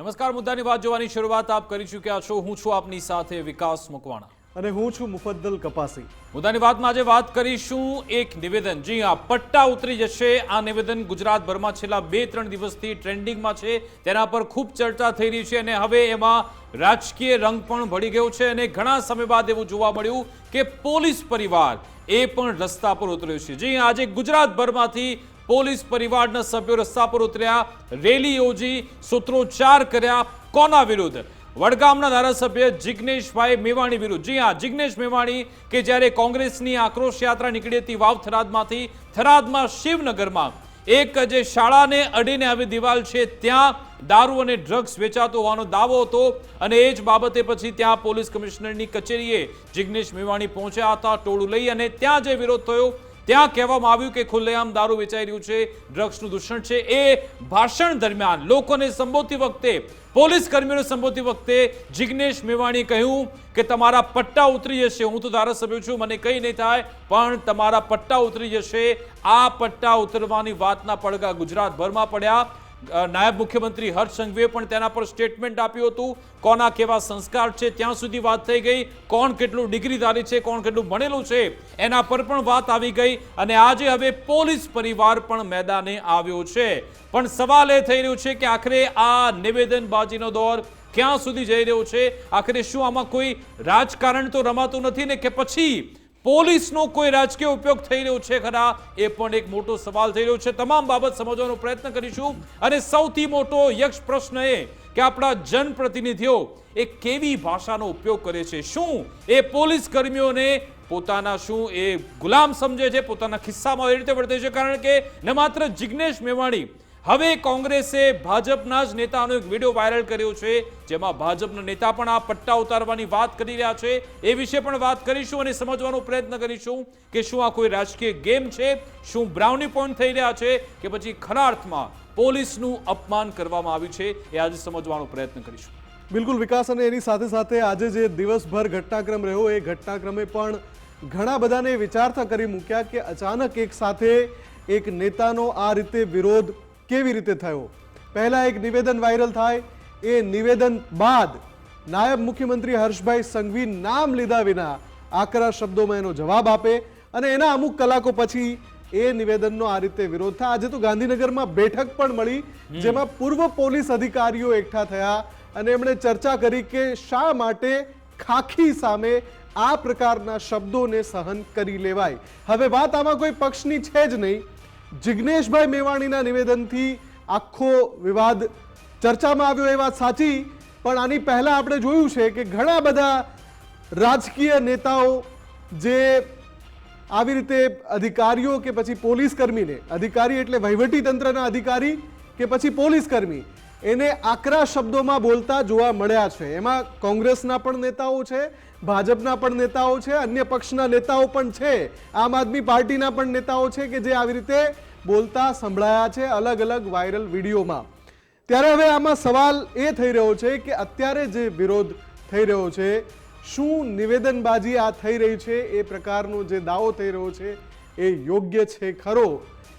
નમસ્કાર, મુદ્દાની વાત જોવાની શરૂઆત આપ કરી ચૂક્યા છો। હું છું આપની સાથે વિકાસ મકવાણા અને હું છું મુફદ્દલ કપાસી। મુદ્દાની વાતમાં આજે વાત કરીશું એક નિવેદન। જી હા, પટ્ટા ઉતરી જશે આ નિવેદન ગુજરાતભરમાં છેલ્લા 2-3 દિવસથી ટ્રેન્ડિંગમાં છે, તેના પર ખૂબ ચર્ચા થઈ રહી છે અને હવે એમાં રાજકીય રંગ પણ ભળી ગયો છે અને ઘણા સમય બાદ એવું જોવા મળ્યું કે પોલીસ પરિવાર એ પણ રસ્તા પર ઉતર્યો છે। જી હા, આજે ગુજરાતભરમાંથી પોલીસ પરિવારના સભ્યો રસ્તા પર ઉતર્યા, રેલી યોજી, સૂત્રોચ્ચાર કર્યા। કોના વિરુદ્ધ? વડગામના ધારાસભ્ય જિગ્નેશભાઈ મેવાણી વિરુદ્ધ। જી હા, જિગ્નેશ મેવાણી કે જ્યારે કોંગ્રેસની આક્રોશ યાત્રા નીકળી હતી વાવ થરાદમાંથી, થરાદમાં શિવનગરમાં એક જે શાળાને અડીને આવી દિવાલ છે ત્યાં દારૂ અને ડ્રગ્સ વેચાતો હોવાનો દાવો હતો અને એ જ બાબતે પછી ત્યાં પોલીસ કમિશનરની કચેરીએ જિગ્નેશ મેવાણી પહોંચ્યા હતા ટોળું લઈ અને ત્યાં જે વિરોધ થયો ત્યાં કહેવામાં આવ્યું કે ખુલ્લેઆમ દારૂ વેચાઈ રહ્યું છે, ડ્રગ્સનું દૂષણ છે। એ ભાષણ દરમિયાન લોકોને સંબોધતી વખતે, પોલીસ કર્મીઓને સંબોધતી વખતે જિગ્નેશ મેવાણીએ કહ્યું કે તમારા પટ્ટા ઉતરી જશે। હું તો ધારાસભ્ય છું, મને કંઈ નહીં થાય, પણ તમારા પટ્ટા ઉતરી જશે। આ પટ્ટા ઉતરવાની વાતના પડઘા ગુજરાતભરમાં પડ્યા। નાયબ મુખ્યમંત્રી હર્ષ સંઘવીએ પણ તેના પર સ્ટેટમેન્ટ આપ્યું હતું। કોના કેવા સંસ્કાર છે ત્યાં સુધી વાત થઈ ગઈ, કોણ કેટલું ડિગ્રીધારી છે, કોણ કેટલું ભણેલું છે એના પર પણ વાત આવી ગઈ અને આજે હવે પોલીસ પરિવાર પણ મેદાને આવ્યો છે। પણ સવાલ એ થઈ રહ્યો છે કે આખરે આ નિવેદનબાજીનો દોર ક્યાં સુધી જઈ રહ્યો છે? આખરે શું આમાં કોઈ રાજકારણ તો રમાતું નથી ને કે પછી પોલીસનો કોઈ રાજકીય ઉપયોગ થઈ રહ્યો છે ખરા? એ પણ એક મોટો સવાલ થઈ રહ્યો છે। તમામ બાબત સમજવાનો પ્રયત્ન કરીશું અને સૌથી મોટો યક્ષ પ્રશ્ન એ કે આપણા જનપ્રતિનિધિઓ એ કેવી ભાષાનો ઉપયોગ કરે છે? શું એ પોલીસ કર્મીઓને પોતાના શું એ ગુલામ સમજે છે, પોતાના ખિસ્સામાં એ રીતે વર્તે છે? કારણ કે ન માત્ર જિગ્નેશ મેવાણી, હવે કોંગ્રેસે ભાજપના જ નેતાનો એક વિડીયો વાયરલ કર્યો છે જેમાં ભાજપના નેતા પણ આ પટ્ટા ઉતારવાની વાત કરી રહ્યા છે। એ વિશે પણ વાત કરીશું અને સમજવાનો પ્રયત્ન કરીશું કે શું આ કોઈ રાજકીય ગેમ છે, શું બ્રાઉની પોઈન્ટ થઈ રહ્યા છે કે પછી ખરા અર્થમાં પોલીસનું અપમાન કરવામાં આવ્યું છે? એ આજે સમજવાનો પ્રયત્ન કરીશું। બિલકુલ વિકાસ, અને એની સાથે સાથે આજે જે દિવસભર ઘટનાક્રમ રહ્યો એ ઘટનાક્રમે પણ ઘણા બધાને વિચારતા કરી મૂક્યા કે અચાનક એક સાથે એક નેતાનો આ રીતે વિરોધ કેવી રીતે થયો। પહેલા એક નિવેદન વાયરલ થાય, એ નિવેદન બાદ નાયબ મુખ્યમંત્રી હર્ષભાઈ સંઘવી નામ લીધા વિના આકરા શબ્દોમાં એનો જવાબ આપે અને એના અમુક કલાકો પછી એ નિવેદનનો આ રીતે વિરોધ થાય। આજે તો ગાંધીનગરમાં બેઠક પણ મળી જેમાં પૂર્વ પોલીસ અધિકારીઓ એકઠા થયા અને એમણે ચર્ચા કરી કે શા માટે ખાખી સામે આ પ્રકારના શબ્દોને સહન કરી લેવાય। હવે વાત આમાં કોઈ પક્ષની છે જ નહીં। જિગ્નેશભાઈ મેવાણીના નિવેદનથી આખો વિવાદ ચર્ચામાં આવ્યો એ વાત સાચી, પણ આની પહેલા આપણે જોયું છે કે ઘણા બધા રાજકીય નેતાઓ જે આવી રીતે અધિકારીઓ કે પછી પોલીસ કર્મીને, અધિકારી એટલે વહીવટી તંત્રના અધિકારી કે પછી પોલીસ કર્મી, એને આકરા શબ્દોમાં બોલતા જોવા મળ્યા છે। એમાં કોંગ્રેસના પણ નેતાઓ છે, ભાજપના પણ નેતાઓ છે, અન્ય પક્ષના નેતાઓ પણ છે, આમ આદમી પાર્ટીના પણ નેતાઓ છે કે જે આવી રીતે બોલતા સંભળાયા છે અલગ અલગ વાયરલ વિડીયોમાં। ત્યારે હવે આમાં સવાલ એ થઈ રહ્યો છે કે અત્યારે જે વિરોધ થઈ રહ્યો છે, શું નિવેદનબાજી આ થઈ રહી છે, એ પ્રકારનો જે દાવો થઈ રહ્યો છે એ યોગ્ય છે ખરો,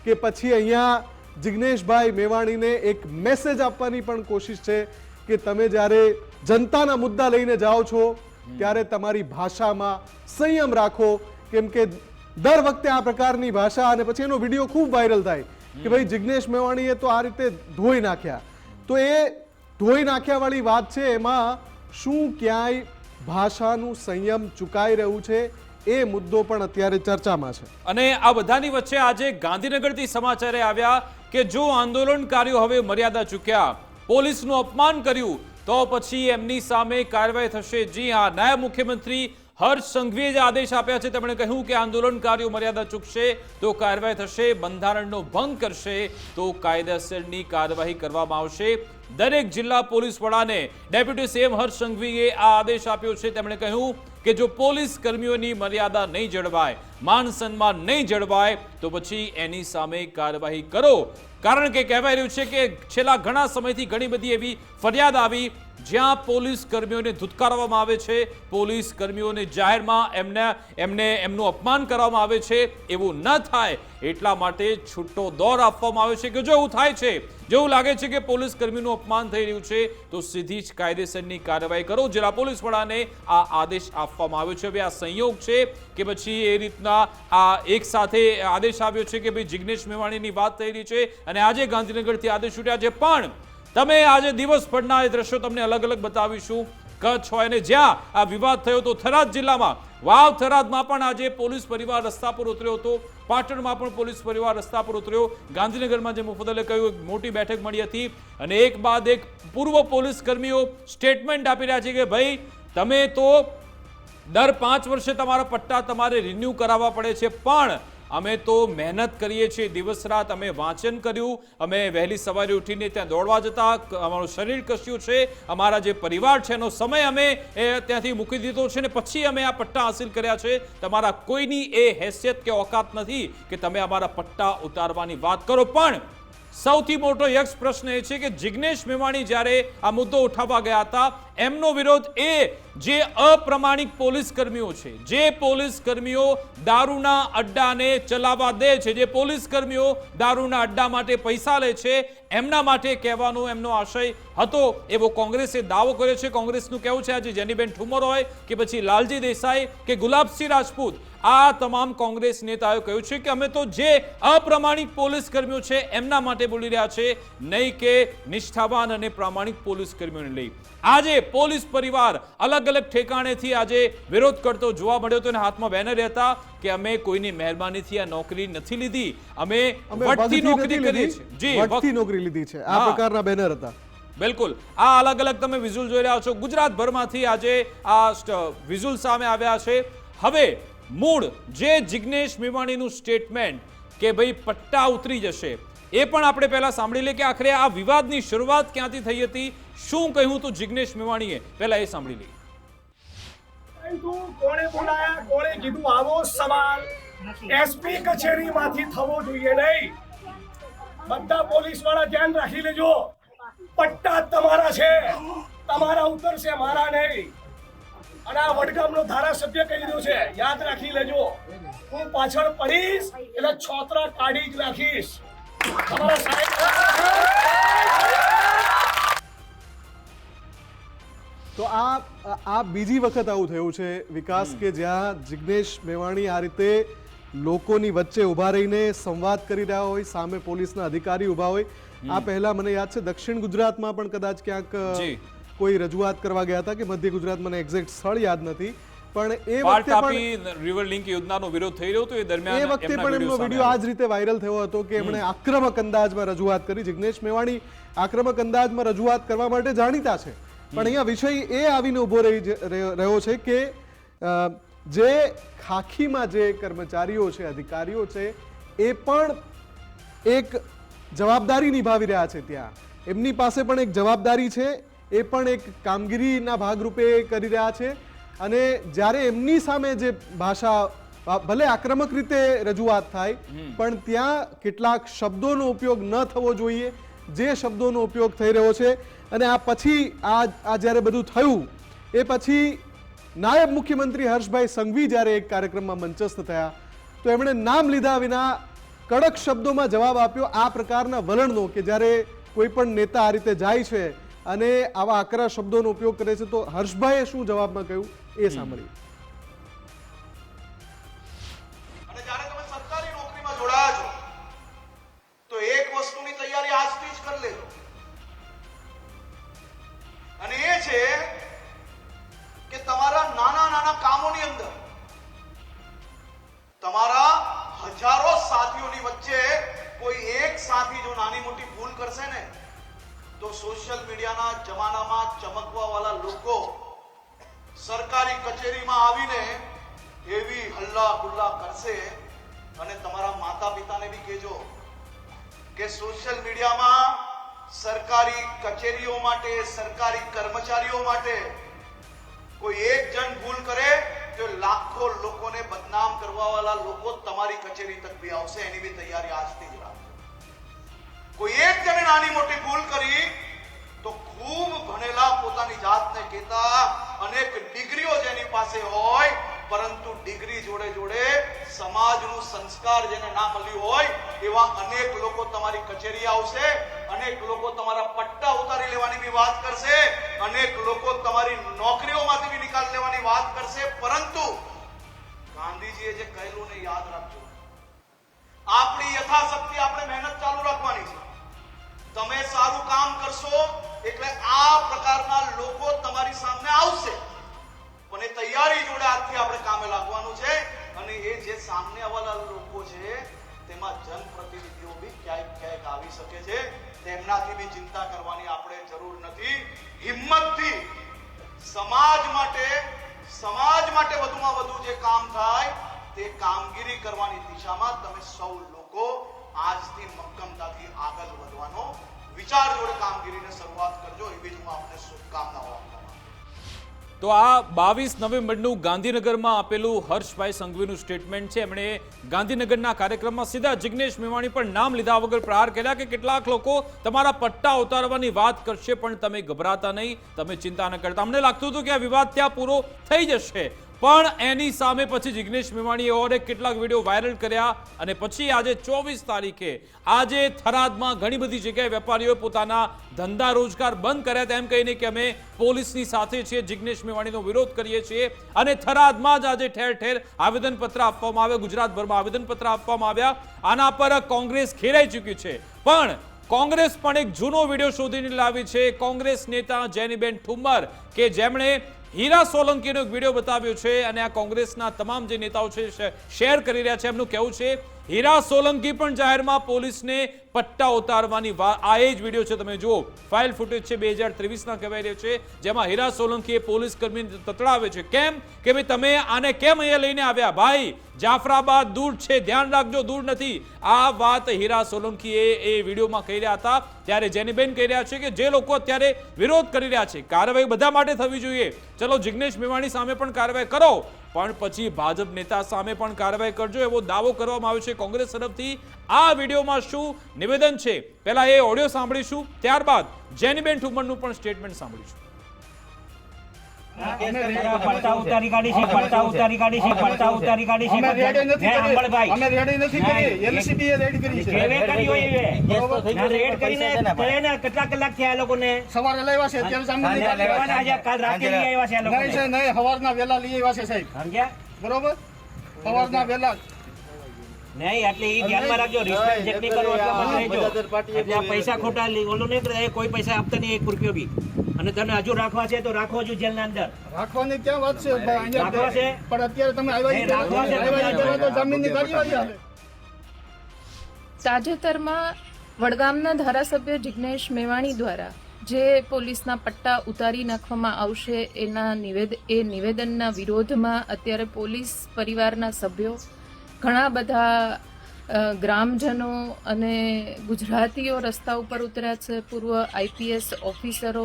કે પછી અહીંયા જિગ્નેશભાઈ મેવાણીને એક મેસેજ આપવાની પણ કોશિશ છે કે તમે જ્યારે જનતાના મુદ્દા લઈને જાઓ છો ત્યારે તમારી ભાષામાં સંયમ રાખો, કેમ કે દર વખતે આ પ્રકારની ભાષા અને પછી એનો વિડીયો ખૂબ વાયરલ થાય કે ભાઈ જિગ્નેશ મેવાણીએ તો આ રીતે ધોઈ નાખ્યા। તો એ ધોઈ નાખ્યા વાળી વાત છે, એમાં શું ક્યાંય ભાષાનું સંયમ ચૂકાઈ રહ્યું છે? એ મુદ્દો પણ અત્યારે ચર્ચામાં છે। અને આ બધાની વચ્ચે આજે ગાંધીનગરથી સમાચાર આવ્યા કે જો આંદોલનકારીઓ હવે મર્યાદા ચૂક્યા, પોલીસનું અપમાન કર્યું, તો પછી એમની સામે કાર્યવાહી થશે। જી હા, નાયબ મુખ્યમંત્રી હર્ષ સંઘવીએ જે આદેશ આપ્યા છે તેમણે કહ્યું કે આંદોલનકારીઓ મર્યાદા ચૂકશે તો કાર્યવાહી થશે, બંધારણનો ભંગ કરશે તો કાયદેસરની કાર્યવાહી કરવામાં આવશે। દરેક જિલ્લા પોલીસ વડાને ડેપ્યુટી સીએમ હર્ષ સંઘવીએ આ આદેશ આપ્યો છે। તેમણે કહ્યું કે જો પોલીસ કર્મીઓની મર્યાદા નહીં જળવાય, માન સન્માન નહીં જળવાય તો પછી એની સામે કાર્યવાહી કરો। કારણ કે કહેવાય રહ્યું છે કે છેલ્લા ઘણા સમયથી ઘણી બધી એવી ફરિયાદ આવી જ્યાં પોલીસ કર્મીઓને ધુતકારવામાં આવે છે, પોલીસ કર્મીઓને જાહેરમાં એમનું અપમાન કરવામાં આવે છે, એવું ન થાય એટલા માટે છૂટો દોર આપવામાં આવે છે કે જો એવું થાય છે, જેવું લાગે છે કે પોલીસ કર્મીનું અપમાન થઈ રહ્યું છે, તો સીધી જ કાયદેસરની કાર્યવાહી કરો. જિલ્લા પોલીસ વડાને આ આદેશ આપવામાં આવ્યો છે. હવે આ સંયોગ છે કે પછી એ રીતના આ એક સાથે આદેશ આવ્યો છે કે ભાઈ જિગ્નેશ મેવાણીની વાત થઈ રહી છે અને આજે ગાંધીનગરથી આદેશ છૂટ્યા છે. પણ તમે આજે દિવસભરના એ દ્રશ્યો તમને અલગ અલગ બતાવીશું. કચ્છ હોય ને જ્યાં આ વિવાદ થયો હતો, થરાદ જિલ્લામાં વાવ થરાદમાં પણ આજે પોલીસ પરિવાર રસ્તા પર ઉતર્યો હતો, પાટણમાં પણ પોલીસ પરિવાર રસ્તા પર ઉતર્યો, ગાંધીનગરમાં જે મુફદ્દલે કહ્યું મોટી બેઠક મળી હતી અને એક બાદ એક પૂર્વ પોલીસ કર્મીઓ સ્ટેટમેન્ટ આપી રહ્યા છે કે ભાઈ તમે તો દર 5 વર્ષે તમારા પટ્ટા તમારે રિન્યૂ કરાવવા પડે છે, પણ અમે તો મહેનત કરીએ છીએ, દિવસ રાત અમે વાંચન કર્યું, અમે વહેલી સવારે ઉઠીને ત્યાં દોડવા જતા, અમારું શરીર કસ્યું છે, અમારા જે પરિવાર છે એનો સમય અમે ત્યાંથી મૂકી દીધો છે ને પછી અમે આ પટ્ટા હાંસિલ કર્યા છે. તમારા કોઈની એ હેસિયત કે ઓકાત નથી કે તમે અમારા પટ્ટા ઉતારવાની વાત કરો. પણ સૌથી મોટો યક્ષ પ્રશ્ન એ છે કે જિગ્નેશ મેવાણી જ્યારે આ મુદ્દો ઉઠાવવા ગયા હતા, એમનો વિરોધ એ જે અપ્રમાણિક પોલીસ કર્મીઓ છે, જે પોલીસ કર્મીઓ દારૂના અડ્ડાને ચલાવવા દે છે, જે પોલીસ કર્મીઓ દારૂના અડ્ડા માટે પૈસા લે છે, એમના માટે કહેવાનો એમનો આશય હતો એવો કોંગ્રેસે દાવો કર્યો છે. કોંગ્રેસનું કહેવું છે આજે જેનીબેન ઠુમર હોય કે પછી લાલજી દેસાઈ કે ગુલાબસિંહ રાજપૂત, આ તમામ કોંગ્રેસ નેતાઓએ કહ્યું છે કે અમે તો જે અપ્રમાણિક પોલીસ કર્મીઓ છે એમના માટે બોલી રહ્યા છે, નહીં કે નિષ્ઠાવાન અને પ્રામાણિક પોલીસ કર્મીઓને લઈ. આજે પોલીસ પરિવાર અલગ અલગ ઠેકાણેથી આજે વિરોધ કરતો જોવા મળ્યો હતો અને હાથમાં બેનર હતા કે અમે કોઈની મહેરબાનીથી આ નોકરી નથી લીધી, અમે વટથી નોકરી કરીએ છીએ. જી, વટથી નોકરી લીધી છે, આ પ્રકારના બેનર હતા. બિલકુલ આ અલગ અલગ તમે વિઝ્યુઅલ જોઈ રહ્યા છો. ગુજરાતભરમાંથી આજે આ વિઝ્યુઅલ સામે આવ્યા છે. હવે મૂળ જે જિગ્નેશ મેવાણીનું સ્ટેટમેન્ટ કે ભાઈ પટ્ટા ઉતરી જશે એ પણ આપણે પહેલા સાંભળી લે કે આખરે આ વિવાદની શરૂઆત ક્યાંથી થઈ હતી, શું કહ્યું હતું જિગ્નેશ મેવાણીએ, પહેલા એ સાંભળી લઈએ. કોણે બોલાયા, કોણે કીધું આવો સવાલ એસપી કચેરીમાંથી થવો જોઈએ નહીં. બધા પોલીસ વાળા ધ્યાન રાખી લેજો, પટ્ટા તમારા છે, તમારા ઉતરશે, મારા નહીં. અને આ વડગામનો ધારાસભ્ય કહી રહ્યો છે, યાદ રાખી લેજો, હું પાછળ પડીશ એટલે છોતરા કાઢી જ નાખીશ. તમારા સાહેબ તો આ બીજી વખત આવું થયું છે વિકાસ કે જ્યાં જિગ્નેશ મેવાણી આ રીતે લોકોની વચ્ચે ઊભા રહીને સંવાદ કરી રહ્યા હોય, સામે પોલીસના અધિકારી ઊભા હોય. આ પહેલા મને યાદ છે દક્ષિણ ગુજરાતમાં પણ કદાચ ક્યાંક કોઈ રજૂઆત કરવા ગયા હતા કે મધ્ય ગુજરાત, મને એક્ઝેક્ટ સ્થળ યાદ નથી, પણ એ વખતે પણ રિવર લિંક યોજનાનો વિરોધ થઈ રહ્યો હતો. એ દરમિયાન એ વખતે પણ એમનો વિડીયો આ જ રીતે વાયરલ થયો હતો કે એમણે આક્રમક અંદાજમાં રજૂઆત કરી. જિગ્નેશ મેવાણી આક્રમક અંદાજમાં રજૂઆત કરવા માટે જાણીતા છે, પણ અહીંયા વિષય એ આવીને ઉભો રહ્યો છે કે જે ખાખીમાં જે કર્મચારીઓ છે, અધિકારીઓ છે, એ પણ એક જવાબદારી નિભાવી રહ્યા છે. ત્યાં એમની પાસે પણ એક જવાબદારી છે, એ પણ એક કામગીરીના ભાગરૂપે કરી રહ્યા છે. અને જ્યારે એમની સામે જે ભાષા ભલે આક્રમક રીતે રજૂઆત થાય, પણ ત્યાં કેટલાક શબ્દોનો ઉપયોગ ન થવો જોઈએ, જે શબ્દોનો ઉપયોગ થઈ રહ્યો છે. અને આ પછી આ જ્યારે બધું થયું એ પછી નાયબ મુખ્યમંત્રી હર્ષભાઈ સંઘવી જ્યારે એક કાર્યક્રમમાં મંચસ્થ થયા તો એમણે નામ લીધા વિના કડક શબ્દોમાં જવાબ આપ્યો આ પ્રકારના વલણનો, કે જ્યારે કોઈ પણ નેતા આ રીતે જાય છે અને આવા આકરા શબ્દોનો ઉપયોગ કરે છે તો હર્ષભાઈએ શું જવાબમાં કહ્યું એ સાંભળીએ. અને જ્યારે તમે સરકારી નોકરીમાં જોડાયા છો તો એક વસ્તુની તૈયારી આજથી જ કરી લેજો, અને એ છે કે તમારા નાના નાના કામોની અંદર તમારા હજારો સાથીઓની વચ્ચે કોઈ એક સાથી જો નાની મોટી ભૂલ કરશે ને તો સોશિયલ મીડિયાના જમાનામાં ચમકવા વાળા લોકો સરકારી કચેરીમાં આવીને એવી હલ્લા ગુલ્લા કરશે. અને તમારા માતા પિતાને બી કહેજો કે સોશિયલ મીડિયામાં સરકારી કચેરીઓ માટે, સરકારી કર્મચારીઓ માટે કોઈ એક જણ ભૂલ કરે તો લાખો લોકોને બદનામ કરવા વાળા લોકો તમારી કચેરી તક બી આવશે. એની બી તૈયારી આજથી જ રાખો. કોઈ એક જણે નાની મોટી ભૂલ કરી તો ખૂબ ભણેલા પોતાના પોતાની જાતને કહેતા અનેક ડિગ્રીઓ જેની પાસે હોય, પરંતુ ડિગ્રી જોડે જોડે સમાજનું સંસ્કાર જેને ના મળ્યું હોય એવા અનેક લોકો તમારી કચેરી આવશે, અનેક લોકો તમારા પટ્ટા ઉતારી લેવાની બી વાત કરશે, અનેક લોકો તમારી નોકરીઓમાંથી બી નિકાલ લેવાની વાત કરશે, પરંતુ ગાંધીજીએ જે કહેલું ને યાદ રાખજો, આપણી યથાશક્તિ આપણે મહેનત ચાલુ રાખવાની છે. તમે સારું કામ કરશો એટલે આ પ્રકારના લોકો તમારી સામે આવશે, પણ એ તૈયારી જોડે આજથી આપણે કામે લાગવાનું છે. અને એ જે સામને આવેલા લોકો છે તેમાં જનપ્રતિનિધિઓ બી ક્યાંક આવી શકે છે, તેમનાથી બી ચિંતા કરવાની આપણે જરૂર નથી. હિંમતથી સમાજ માટે વધુમાં વધુ જે કામ થાય તે કામગીરી કરવાની દિશામાં તમે સૌ લોકો આજથી મક્કમતાથી આગળ વધવાનો વિચાર જોડે કામગીરીને શરૂઆત કરજો, એવી જ હું આપને શુભકામનાઓ આપું. તો આ 22 નવેમ્બરનું ગાંધીનગરમાં આપેલું હર્ષભાઈ સંઘવીનું સ્ટેટમેન્ટ છે. એમણે ગાંધીનગરના કાર્યક્રમમાં સીધા જિગ્નેશ મેવાણી પર નામ લીધા વગર પ્રહાર કર્યા કે કેટલાક લોકો તમારા પટ્ટા ઉતારવાની વાત કરશે, પણ તમે ગભરાતા નહીં, તમે ચિંતા ન કરતા. અમને લાગતું હતું કે આ વિવાદ ત્યાં પૂરો થઈ જશે, પણ એની સામે પછી જિગ્નેશ મેવાણીએ ઓર કેટલાક વિડીયો વાયરલ કર્યા અને પછી આજે 24 તારીખે આજે થરાદમાં ઘણી બધી જગ્યાએ વેપારીઓએ પોતાના ધંધા રોજગાર બંધ કર્યા તેમ કહીને કે અમે પોલીસની સાથે છીએ, જિગ્નેશ મેવાણીનો વિરોધ કરીએ છીએ. અને થરાદમાં જ આજે ઠેર ઠેર આવેદનપત્ર આપવામાં આવ્યા, ગુજરાતભરમાં આવેદનપત્ર આપવામાં આવ્યા. આના પર કોંગ્રેસ ઘેરાઈ ચૂકી છે, પણ કોંગ્રેસ પણ એક જૂનો વિડીયો શોધીને લાવી છે. કોંગ્રેસ નેતા જેનીબેન ઠુમ્મર કે જેમણે હીરા સોલંકીનો એક વિડીયો બતાવ્યો છે અને આ કોંગ્રેસના તમામ જે નેતાઓ છે શેર કરી રહ્યા છે. એમનું કહેવું છે હીરા સોલંકી પણ જાહેરમાં પોલીસને પટ્ટા ઉતારવાની વાત. આ એ જ વિડીયો છે, તમે જુઓ, ફાઇલ ફૂટેજ છે 2023ના કહેવાય રહ્યો છે, જેમાં હીરા સોલંકીએ પોલીસ કર્મીને તતડાવે છે. કેમ કે ભાઈ તમે આને કેમ અહીંયા લઈને આવ્યા? ભાઈ જાફરાબાદ દૂર છે, ધ્યાન રાખજો, દૂર નથી. આ વાત હીરા સોલંકીએ એ વિડીયોમાં કહી રહ્યા હતા. ત્યારે જેનીબેન કહી રહ્યા છે કે જે લોકો અત્યારે વિરોધ કરી રહ્યા છે, કાર્યવાહી બધા માટે થવી જોઈએ. ચલો જિગ્નેશ મેવાણી સામે પણ કાર્યવાહી કરો, પણ પછી ભાજપ નેતા સામે પણ કાર્યવાહી કરજો, એવો દાવો કરવામાં આવ્યો છે કોંગ્રેસ તરફથી. આ વિડીયોમાં શું નિવેદન છે, પહેલા એ ઓડિયો સાંભળીશું, ત્યારબાદ જેનીબેન ઠુમ્મરનું પણ સ્ટેટમેન્ટ સાંભળીશું. પટ્ટા ઉતારી કાઢી છે, પટ્ટા ઉતારી કાઢી છે, પટ્ટા ઉતારી કાઢી છે. અમે રેડી નથી કરી, એલસીબી એ રેડી કરી છે. કેવે કરી હોય એ રેડ કરીને ને કેટલા કલાક થયા આ લોકોને? સવારે લાવ્યા છે, અત્યારે સામે લેવાના આજે કાલ રાતે લઈ આવ્યા છે આ લોકોને. નહીં છે, નહીં, સવારના વેલા લઈ આવ્યા છે સાહેબ, સમજ્યા? બરોબર, સવારના વેલા નહીં એટલે એ ધ્યાનમાં રાખજો, રિસ્પેક્ટ જેટલી કરો એટલા બંધ રહેજો. એટલે આ પૈસા ખોટા ઓલું નહીં કરે, કોઈ પૈસા આપતા નહીં 1 રૂપિયો બી. અને તને હજુ રાખવા છે તો રાખો હજુ જેલના અંદર. રાખવાની ક્યાં વાત છે ભાઈ? રાખવા છે પણ અત્યારે તમે આવ્યા તો જામીનની કાર્યવાહી હાલે. તાજેતરમાં વડગામના ધારાસભ્ય જિગ્નેશ મેવાણી દ્વારા જે પોલીસના પટ્ટા ઉતારી નાખવામાં આવશે એ નિવેદનના વિરોધમાં અત્યારે પોલીસ પરિવારના સભ્યો, ઘણા બધા ગ્રામજનો અને ગુજરાતીઓ રસ્તા ઉપર ઉતર્યા છે. પૂર્વ આઈપીએસ ઓફિસરો,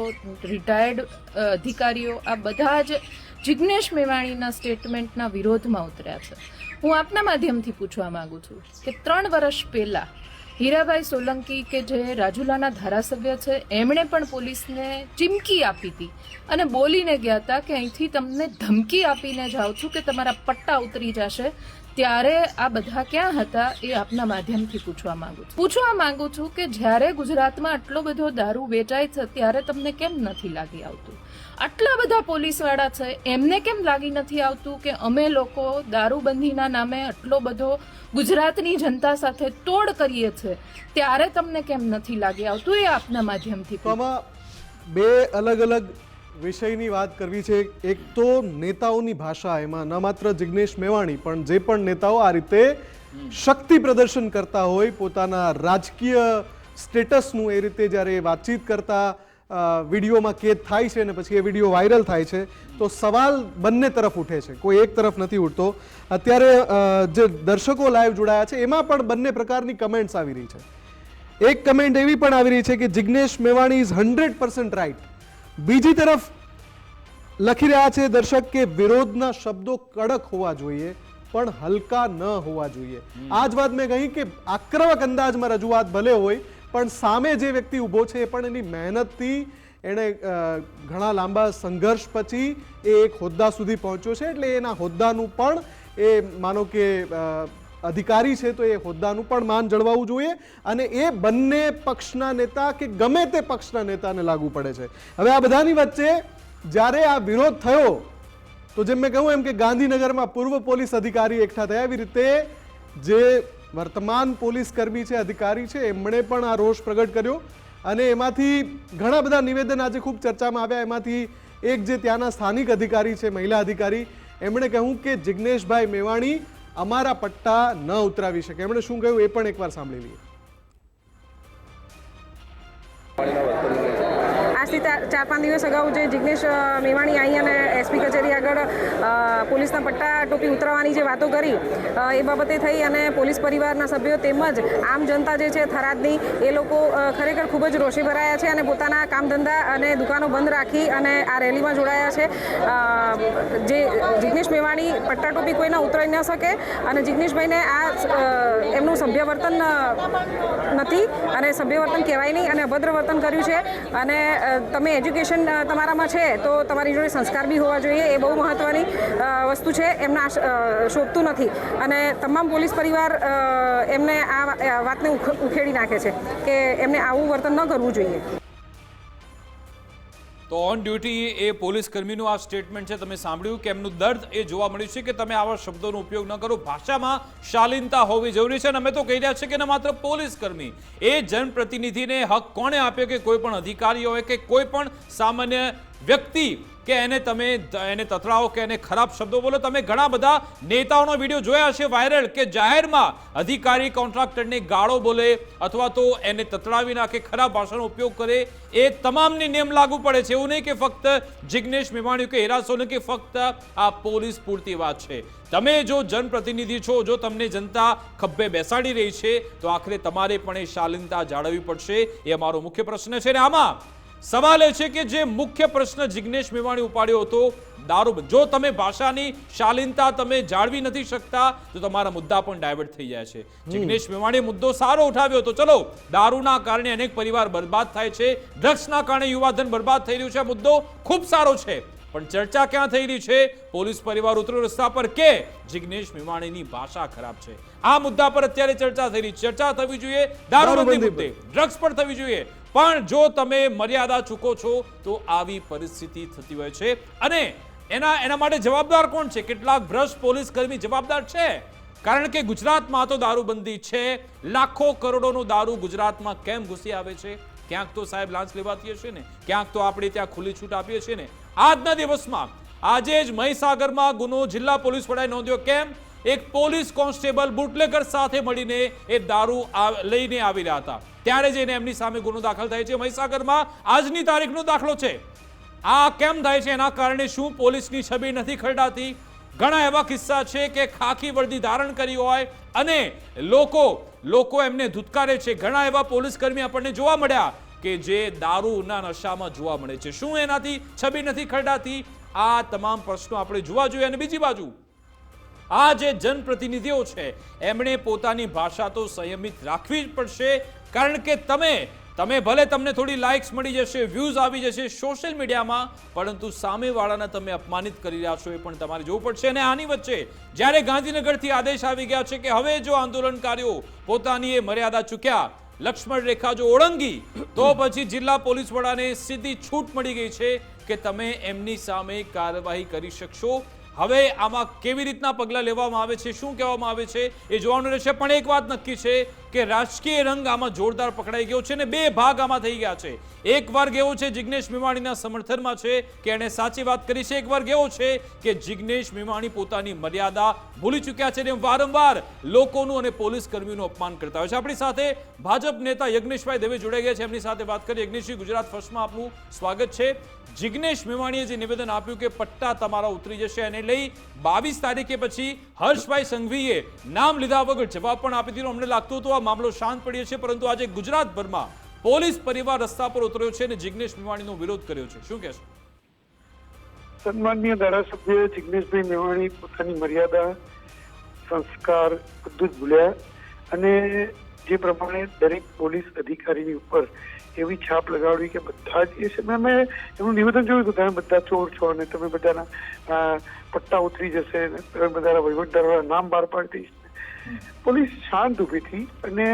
રિટાયર્ડ અધિકારીઓ, આ બધા જ જિગ્નેશ મેવાણીના સ્ટેટમેન્ટના વિરોધમાં ઉતર્યા છે. હું આપના માધ્યમથી પૂછવા માંગુ છું કે 3 વર્ષ પહેલા હીરાભાઈ સોલંકી કે જે રાજુલાના ધારાસભ્ય છે, એમણે પણ પોલીસને ચીમકી આપી હતી અને બોલીને ગયા હતા કે અહીંથી તમને ધમકી આપીને જાઉં છું કે તમારા પટ્ટા ઉતરી જશે. ત્યારે આ બધા ક્યાં હતા એ આપના માધ્યમથી પૂછવા માંગુ છું કે જ્યારે ગુજરાતમાં આટલો બધો દારૂ વેચાય છે ત્યારે તમને કેમ નથી લાગી આવતું? આટલા બધા પોલીસવાળા છે, એમને કેમ લાગી નથી આવતું કે અમે લોકો દારૂબંધીના નામે આટલો બધો ગુજરાતની જનતા સાથે તોડ કરીએ છીએ, ત્યારે તમને કેમ નથી લાગી આવતું? એ આપના માધ્યમથી. તો આમાં 2 અલગ અલગ વિષયની વાત કરવી છે. એક તો નેતાઓની ભાષા, એમાં ન માત્ર જિગ્નેશ મેવાણી પણ જે પણ નેતાઓ આ રીતે શક્તિ પ્રદર્શન કરતા હોય, પોતાના રાજકીય સ્ટેટસનું એ રીતે જ્યારે વાતચીત કરતા વિડીયોમાં કેદ થાય છે અને પછી એ વિડીયો વાયરલ થાય છે, તો સવાલ બંને તરફ ઉઠે છે, કોઈ એક તરફ નથી ઉઠતો. અત્યારે જે દર્શકો લાઈવ જોડાયા છે એમાં પણ બંને પ્રકારની કમેન્ટ્સ આવી રહી છે. એક કમેન્ટ એવી પણ આવી રહી છે કે જિગ્નેશ મેવાણી ઇઝ 100% રાઈટ. બીજી તરફ લખી રહ્યા છે દર્શક કે વિરોધના શબ્દો કડક હોવા જોઈએ પણ હલકા ન હોવા જોઈએ. આ જ વાત મેં કહી કે આક્રમક અંદાજમાં રજૂઆત ભલે હોય, પણ સામે જે વ્યક્તિ ઊભો છે એ પણ એની મહેનતથી એણે ઘણા લાંબા સંઘર્ષ પછી એ એક હોદ્દા સુધી પહોંચ્યો છે, એટલે એના હોદ્દાનું પણ એ માનો કે અધિકારી છે તો એ હોદ્દાનું પણ માન જળવાવું જોઈએ અને એ બંને પક્ષના નેતા કે ગમે તે પક્ષના નેતાને લાગુ પડે છે. હવે આ બધાની વચ્ચે જ્યારે આ વિરોધ થયો તો જેમ મેં કહ્યું એમ કે ગાંધીનગરમાં પૂર્વ પોલીસ અધિકારી એકઠા થયા, એવી રીતે જે વર્તમાન પોલીસ કર્મી છે, અધિકારી છે, એમણે પણ આ રોષ પ્રગટ કર્યો અને એમાંથી ઘણા બધા નિવેદન આજે ખૂબ ચર્ચામાં આવ્યા. એમાંથી એક જે ત્યાંના સ્થાનિક અધિકારી છે, મહિલા અધિકારી, એમણે કહ્યું કે જિગ્નેશભાઈ મેવાણી અમારા પટ્ટા ન ઉતરાવી શકે. એમણે શું કહ્યું એ પણ એકવાર સાંભળી લઈએ. આજથી 4-5 દિવસ અગાઉ જે જિગ્નેશ મેવાણી અહીં અને એસપી કચેરી આગળ પોલીસના પટ્ટા ટોપી ઉતરવાની જે વાતો કરી એ બાબતે થઈ અને પોલીસ પરિવારના સભ્યો તેમજ આમ જનતા જે છે થરાદની એ લોકો ખરેખર ખૂબ જ રોષે ભરાયા છે અને પોતાના કામ ધંધા અને દુકાનો બંધ રાખી અને આ રેલીમાં જોડાયા છે. જે જિગ્નેશ મેવાણી પટ્ટા ટોપી કોઈના ઉતરાઈ ન શકે અને જિગ્નેશભાઈને આ એમનું સભ્ય વર્તન નથી અને સભ્ય વર્તન કહેવાય નહીં અને અભદ્ર વર્તન કર્યું છે અને તમે એજ્યુકેશન તમારામાં છે તો તમારી જોડે સંસ્કાર બી હોવા જોઈએ, એ બહુ મહત્ત્વની વસ્તુ છે. એમને શોભતું નથી અને તમામ પોલીસ પરિવાર એમને આ વાતને ઉખેડી નાખે છે કે એમને આવું વર્તન ન કરવું જોઈએ. તો ઓન ડ્યુટી એ પોલીસ કર્મીનું આ સ્ટેટમેન્ટ છે. તમે સાંભળ્યું કે એમનું દર્દ એ જોવા મળ્યું છે કે તમે આવા શબ્દોનો ઉપયોગ ન કરો, ભાષામાં શાલીનતા હોવી જરૂરી છે. અને અમે તો કહી રહ્યા છીએ કે માત્ર પોલીસ કર્મી, એ જનપ્રતિનિધિને હક કોણે આપ્યો કે કોઈ પણ અધિકારી હોય કે કોઈ પણ સામાન્ય વ્યક્તિ કે એને તતરાવો કે એને ખરાબ શબ્દો બોલો. તમે ઘણા બધા નેતાઓનો વિડીયો જોયા છે વાયરલ કે જાહેરમાં અધિકારી કોન્ટ્રાક્ટરને ગાળો બોલે અથવા તો એને તતરાવી નાખે, ખરાબ ભાષાનો ઉપયોગ કરે. એ તમામને નિયમ લાગુ પડે છે. એવું નહીં કે ફક્ત જિગ્નેશ મેવાણી કે હેરાસોને કે ફક્ત આ પોલીસ પૂરતી વાત છે. તમે જો જનપ્રતિનિધિ છો, જો તમને જનતા ખભે બેસાડી રહી છે તો આખરે તમારે પણ એ શાલીનતા જાળવવી પડશે. એ અમારો મુખ્ય પ્રશ્ન છે. અને આમાં સવાલ એ છે કે જે મુખ્ય પ્રશ્ન જિગ્નેશ મેવાણી ઉપાડ્યો હતો દારૂ, જો તમે ભાષાની શાલીનતા તમે જાળવી નથી શકતા તો તમારા મુદ્દા પણ ડાયવર્ટ થઈ જાય છે. જિગ્નેશ મેવાણીએ મુદ્દો સારો ઉઠાવ્યો હતો. ચલો, દારૂના કારણે અનેક પરિવાર બરબાદ થાય છે, ડ્રગ્સના કારણે યુવાધન બરબાદ થઈ રહ્યું છે, મુદ્દો ખૂબ સારો છે. પણ ચર્ચા ક્યાં થઈ રહી છે? પોલીસ પરિવાર ઉતર્યો રસ્તા પર કે જિગ્નેશ મેવાણીની ભાષા ખરાબ છે. આ મુદ્દા પર અત્યારે ચર્ચા થઈ રહી. ચર્ચા થવી જોઈએ દારૂબંધી મુદ્દે, ડ્રગ્સ પર થવી જોઈએ. પણ જો તમે મર્યાદા ચૂકો છો તો આવી પરિસ્થિતિ થતી હોય છે. અને એના માટે જવાબદાર કોણ છે? કેટલાક ભ્રષ્ટ પોલીસ કર્મી જવાબદાર છે. કારણ કે ગુજરાતમાં તો દારૂબંધી છે. લાખો કરોડોનો દારૂ ગુજરાતમાં કેમ ઘૂસી આવે છે? ક્યાંક તો સાહેબ લાંચ લેવાતી હશે ને, ક્યાંક તો આપણે ત્યાં ખુલ્લી છૂટ આપીએ છીએ ને. આજના દિવસમાં આજે જ મહીસાગરમાં ગુનો જિલ્લા પોલીસ વડાએ નોંધ્યો. કેમ? એક પોલીસ કોન્સ્ટેબલ બુટલેગર સાથે મળીને એ દારૂ લઈને આવી રહ્યા હતા, ત્યારે જઈને એમની સામે ગુનો દાખલ થાય છે. મહીસાગરમાં આજની તારીખનો દાખલો છે. આ કેમ થાય છે? એના કારણે શું પોલીસની છબી નથી ખરડાતી? ઘણા એવા કિસ્સા છે કે ખાખી વર્દી ધારણ કરી હોય અને લોકો એમને ધુતકારે છે. ઘણા એવા પોલીસ કર્મી આપણને જોવા મળ્યા કે જે દારૂના નશામાં જોવા મળે છે. શું એનાથી છબી નથી ખરડાતી? આ તમામ પ્રશ્નો આપણે જોવા જોઈએ. અને બીજી બાજુ આ જે જનપ્રતિનિધિઓ છે એમણે પોતાની ભાષા તો સંયમિત રાખવી જ પડશે. કારણ કે તમે ભલે તમને થોડી લાઇક્સ મળી જશે, વ્યૂઝ આવી જશે સોશિયલ મીડિયામાં, પરંતુ સામેવાળાને તમે અપમાનિત કરી રહ્યા છો એ પણ તમારે જોવું પડશે. અને આની વચ્ચે જ્યારે ગાંધીનગરથી આદેશ આવી ગયા છે કે હવે જો આંદોલનકારીઓ પોતાની એ મર્યાદા ચૂક્યા, લક્ષ્મણ રેખા જો ઓળંગી, તો પછી જિલ્લા પોલીસ વડાને સીધી છૂટ મળી ગઈ છે કે તમે એમની સામે કાર્યવાહી કરી શકશો. હવે આમાં કેવી રીતના પગલાં લેવામાં આવે છે, શું કહેવામાં આવે છે એ જોવાનું રહેશે. પણ એક વાત નક્કી છે કે રાજકીય રંગ આમાં જોરદાર પકડાઈ ગયો છે અને બે ભાગ આમાં થઈ ગયા છે. એક વર્ગ એવો છે જિગ્નેશ મેવાણીના સમર્થનમાં છે કે એણે સાચી વાત કરી છે. એક વર્ગ એવો છે કે જિગ્નેશ મેવાણી પોતાની મર્યાદા ભૂલી ચૂક્યા છે અને વારંવાર લોકોનું અને પોલીસ કર્મીઓનું અપમાન કરતા હોય છે. આપણી સાથે ભાજપ નેતા યજ્ઞેશભાઈ દવે જોડાઈ ગયા છે, એમની સાથે વાત કરી. યજ્ઞેશજી, ગુજરાત ફર્સ્ટમાં આપનું સ્વાગત છે. જિગ્નેશ મેવાણીએ જે નિવેદન આપ્યું કે પટ્ટા તમારા ઉતરી જશે, એને લઈ 22 તારીખે પછી હર્ષભાઈ સંઘવીએ નામ લીધા વગર જવાબ પણ આપી દીધો. અમને લાગતું હતું આ મામલો શાંત પડ્યો છે, પરંતુ આજે ગુજરાતભરમાં પોલીસ પરિવાર રસ્તા પર ઉતર્યો છે અને જિગ્નેશ મેવાણીનો વિરોધ કર્યો છે. શું કહેશો? સન્માનીય ધારાસભ્ય જિગ્નેશભાઈ મેવાણી પોતાની મર્યાદા, સંસ્કાર બધું જ ભૂલ્યા અને જે પ્રમાણે દરેક પોલીસ અધિકારીની ઉપર એવી છાપ લગાડવી કે બધા જ એ સમયે મેં એનું નિવેદન જોયું હતું, તમે બધા ચોર છો અને તમે બધાના પટ્ટા ઉતરી જશે અને તમે બધાના વહીવટદારોના નામ બહાર પાડી દઈશ. પોલીસ શાંત ઊભી હતી અને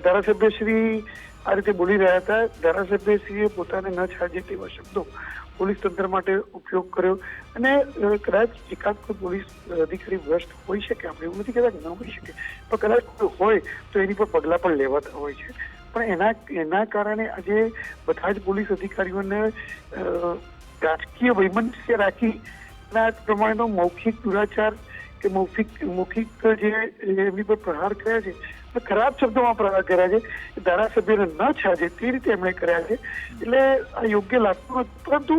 ધારાસભ્યશ્રી આ રીતે બોલી રહ્યા હતા. ધારાસભ્યશ્રીએ પોતાને ન છાજે તેવા શબ્દો પોલીસ તંત્ર માટે ઉપયોગ કર્યો અને કદાચ એકાદ કોઈ પોલીસ અધિકારી ભ્રષ્ટ હોઈ શકે, આપણે એવું નથી કહેતા કે ન હોઈ શકે, પણ કદાચ કોઈ હોય તો એની પર પગલાં પણ લેવાતા હોય છે. પણ એના કારણે આજે બધા જ પોલીસ અધિકારીઓને રાજકીય વૈમનસ્ય રાખી આ પ્રમાણેનો મૌખિક દુરાચાર કે મૌખિક જે એમની પર પ્રહાર કર્યા છે, ખરાબ શબ્દોમાં પ્રહાર કર્યા છે, ધારાસભ્યોને ન છાજે તે રીતે એમણે કર્યા છે. એટલે આ યોગ્ય લાગતું નથી. પરંતુ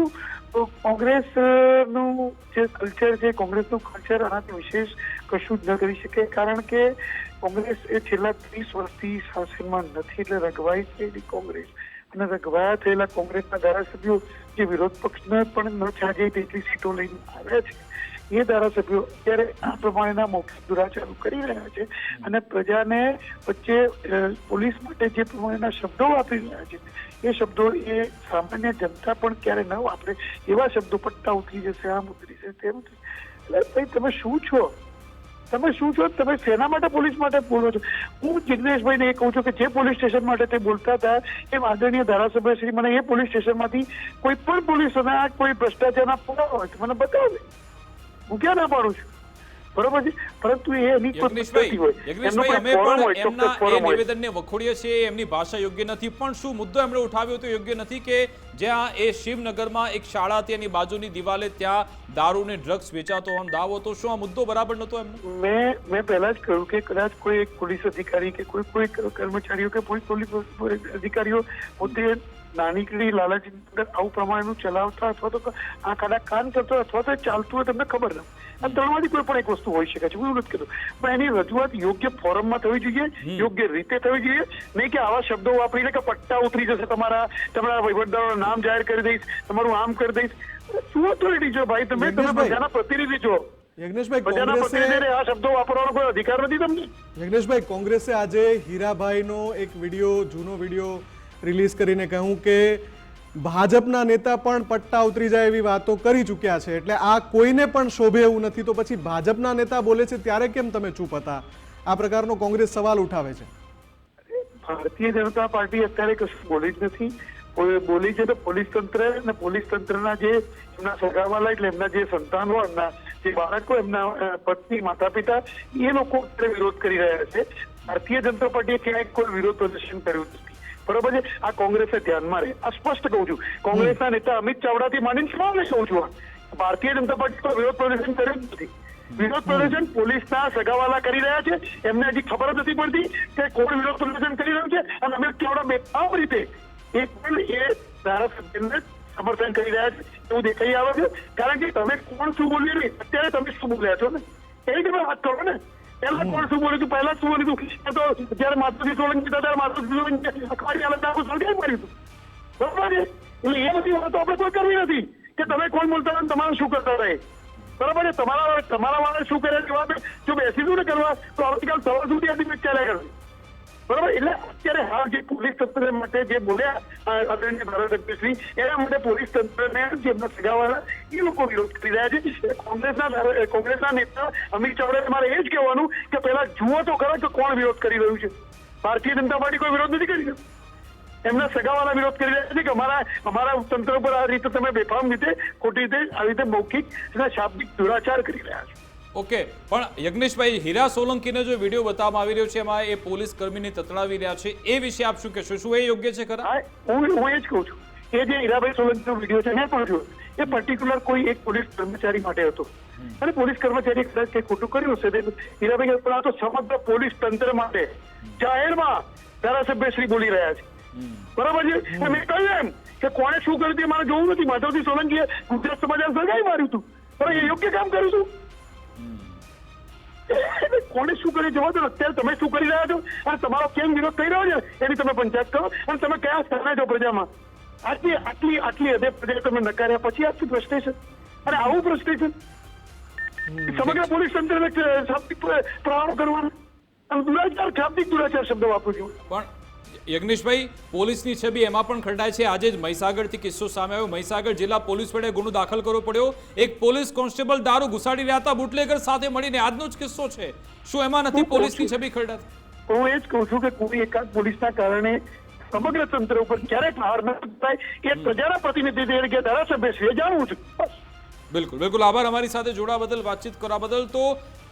કોંગ્રેસનું જે કલ્ચર છે, કોંગ્રેસનું કલ્ચર આનાથી વિશેષ કશું જ ન કરી શકે, કારણ કે કોંગ્રેસ એ છેલ્લા 30 વર્ષથી શાસનમાં નથી. એટલે રઘવાઈ થયેલી કોંગ્રેસ અને રઘવાયા થયેલા કોંગ્રેસના ધારાસભ્યો જે વિરોધ પક્ષને પણ ન છાજે તેટલી સીટો લઈને આવ્યા છે, એ ધારાસભ્યો અત્યારે આ પ્રમાણેના મૌખિક દુરાચારો કરી રહ્યા છે અને પ્રજાને વચ્ચે પોલીસ માટે જે પ્રમાણેના શબ્દો વાપરી રહ્યા છે એ શબ્દો એ સામાન્ય જનતા પણ ક્યારે ન વાપરે એવા શબ્દો, પટ્ટા ઉતરી જશે, આમ ઉતરી જશે, તેમ. એટલે ભાઈ તમે શું છો? તમે શેના માટે પોલીસ માટે બોલો છો? હું જિગ્નેશભાઈને એ કહું છું કે જે પોલીસ સ્ટેશન માટે તે બોલતા હતા એ આદરણીય ધારાસભ્ય શ્રી મને એ પોલીસ સ્ટેશનમાંથી કોઈ પણ પોલીસોના કોઈ ભ્રષ્ટાચારના પુરાવા હોય તો મને બતાવે. હું ક્યાં ના પાડું છું, બરોબર છે, પરંતુ એ એની યજ્ઞેશભાઈ, અમે પણ એમના એ નિવેદનને વખોડીએ છીએ, એમની ભાષા યોગ્ય નથી. પણ શું મુદ્દો એમણે ઉઠાવ્યો તો યોગ્ય નથી કે જ્યાં એ શિવનગરમાં એક શાળા હતી એની બાજુની દિવાલે ત્યાં દારૂ ને ડ્રગ્સ વેચાતો આમ દાવો, તો શું આ મુદ્દો બરાબર નતો એમનો? મેં પહેલા જ કહ્યું કે કદાચ કોઈ એક પોલીસ અધિકારી કે કોઈ કર્મચારીઓ કે પોલીસ અધિકારીઓ પોતે નાનીકડી લાલચની અંદર આવું પ્રમાણેનું ચલાવતા અથવા તો આ કાડા કાન કરતો અથવા તો ચાલતું હોય તમને ખબર નથી. આ ત્રણમાંથી કોઈ પણ એક વસ્તુ હોઈ શકે છે, હું એવું નથી કહેતો, પણ એની રજૂઆત યોગ્ય ફોરમમાં થવી જોઈએ, યોગ્ય રીતે થવી જોઈએ, નહીં કે આવા શબ્દો વાપરીને કે પટ્ટા ઉતરી જશે તમારા વહીવટદારોનું નામ જાહેર કરી દઈશ, તમારું આમ કરી દઈશ. શું ઓથોરિટી છો ભાઈ? તમે પ્રજાના પ્રતિનિધિ છો. પ્રજાના પ્રતિનિધિને આ શબ્દો વાપરવાનો કોઈ અધિકાર નથી તમને. યજ્ઞેશભાઈ, કોંગ્રેસે આજે હીરાભાઈનો એક જૂનો વિડીયો રિલીઝ કરીને કહ્યું કે ભાજપના નેતા પણ પટ્ટા ઉતરી જાય એવી વાતો કરી ચૂક્યા છે, એટલે આ કોઈને પણ શોભે એવું નથી. તો પછી ભાજપના નેતા બોલે છે ત્યારે કેમ તમે ચૂપ હતા? આ પ્રકારનો કોંગ્રેસ સવાલ ઉઠાવે છે. ભારતીય જનતા પાર્ટી અત્યારે કશું બોલી જ નથી. બોલી છે તો પોલીસ તંત્ર અને પોલીસ તંત્રના જે એમના સગાવાલા એટલે એમના જે સંતાનો, એમના જે બાળકો, એમના પત્ની, માતા પિતા, એ લોકો વિરોધ કરી રહ્યા છે. ભારતીય જનતા પાર્ટીએ ક્યાંય કોઈ વિરોધ પ્રદર્શન કર્યું નથી, બરોબર છે. આ કોંગ્રેસે ધ્યાનમાં રહે, આ સ્પષ્ટ કહું છું. કોંગ્રેસના નેતા અમિત ચાવડાથી માંડીને તમામને કહું છું, ભારતીય જનતા પાર્ટી તો વિરોધ પ્રદર્શન કર્યું જ નથી. વિરોધ પ્રદર્શન પોલીસના સગાવાલા કરી રહ્યા છે, એમને હજી ખબર જ નથી પડતી કે કોણ વિરોધ પ્રદર્શન કરી રહ્યું છે. અને અમિત ચાવડા બેફામ રીતે એ ધારાસભ્યને સમર્થન કરી રહ્યા છે એવું દેખાઈ આવે છે. કારણ કે તમે કોણ શું બોલ્યું નહીં, અત્યારે તમે શું બોલ્યા છો ને એ તમે વાત કરો ને. પહેલા કોણ શું બોલ્યું હતું, પહેલા શું બોલ્યું હતું, તો જયારે માધુજી સોલંકી હતા ત્યારે માધુજી સોલંકી અખબારી હાલત આખું સળગાવી માર્યું હતું, બરોબર છે. એટલે એ બધી વાતો આપણે કોઈ કરવી નથી કે તમે કોણ બોલતા હતા, તમારે શું કરતા હતા, બરોબર છે. તમારા વાળા શું કર્યા છે વાત જો બેસીશું ને કરવા તો આવતીકાલ સવાર સુધી આ ડિબેટ ચાલ્યા કરશે, બરોબર. એટલે અત્યારે હાલ જે પોલીસ તંત્ર માટે જે બોલ્યા આદરણીય ધારાસભ્યશ્રી, એના માટે પોલીસ તંત્રને જે એમના સગાવાળા એ લોકો વિરોધ કરી રહ્યા છે. કોંગ્રેસના નેતા અમિત ચાવડાને મારે એ જ કહેવાનું કે પહેલા જુઓ તો ખરા કે કોણ વિરોધ કરી રહ્યું છે. ભારતીય જનતા પાર્ટી કોઈ વિરોધ નથી કરી રહ્યું, એમના સગાવાળા વિરોધ કરી રહ્યા છે કે અમારા તંત્ર પર આ રીતે તમે બેફામ રીતે, ખોટી રીતે, આવી રીતે મૌખિક અને શાબ્દિક દુરાચાર કરી રહ્યા છો. ઓકે, પણ યજ્ઞેશભાઈ, હીરા સોલંકીને જો વિડીયો બતાવવામાં આવી રહ્યો છે એમાં એ પોલીસ કર્મીને તતડાવી રહ્યા છે, એ વિશે આપ શું કહેશો? શું એ યોગ્ય છે ખરા? હું એ જ કહું છું, એ જે હીરાભાઈ સોલંકીનો વિડીયો છે મેં પણ જોયો, એ પર્ટિક્યુલર કોઈ એક પોલીસ કર્મચારી માટે હતો અને પોલીસ કર્મચારી કદાચ કંઈ ખોટું કર્યું હશે. હીરાભાઈ પણ આ તો સમગ્ર પોલીસ તંત્ર માટે જાહેરમાં ધારાસભ્યશ્રી બોલી રહ્યા છે, બરાબર છે. મેં કહ્યું એમ કે કોણે શું કર્યું તે મારે જોવું નથી. માધવજી સોલંકીએ ગુજરાત સમાચાર સળગાવી માર્યું હતું, બરાબર, એ યોગ્ય કામ કર્યું હતું. કોને શું કરી જવા દો, અત્યારે તમે શું કરી રહ્યા છો અને તમારો કેમ વિરોધ થઈ રહ્યો છે એની તમે પંચાયત કરો અને તમે કયા સ્થાને છો પ્રજામાં. આટલી હદે પ્રજા તમે નકાર્યા પછી આટલું ફ્રસ્ટ્રેશન અને આવું ફ્રસ્ટ્રેશન સમગ્ર પોલીસ તંત્રને શાબ્દિક પ્રહારો કરવાના. દુરાચાર, શાબ્દિક દુરાચાર શબ્દ વાપરું છું. પણ યજ્ઞેશભાઈ, પોલીસની છબી એમાં પણ ખરડાય છે. આજે જ મહીસાગરથી કિસ્સો સામે આવ્યો. મહીસાગર જિલ્લા પોલીસ વડે ગુનો દાખલ કરવો પડ્યો. એક પોલીસ કોન્સ્ટેબલ દારૂ ઘુસાડી રહ્યા હતા બુટલેગર સાથે મળીને. આજનો જ કિસ્સો છે. શું એમાં નથી પોલીસની છબી ખરડાતી? હું એ જ કહું છું કે કોઈ એકાદ પોલીસના કારણે સમગ્ર તંત્ર ઉપર ક્યારે પ્રહાર ન થાય એ પ્રજાના પ્રતિનિધિ તરીકે ધારાસભ્ય છે જાણવું છું. બિલકુલ બિલકુલ, આભાર અમારી સાથે જોડાવા બદલ, વાતચીત કરવા બદલ. તો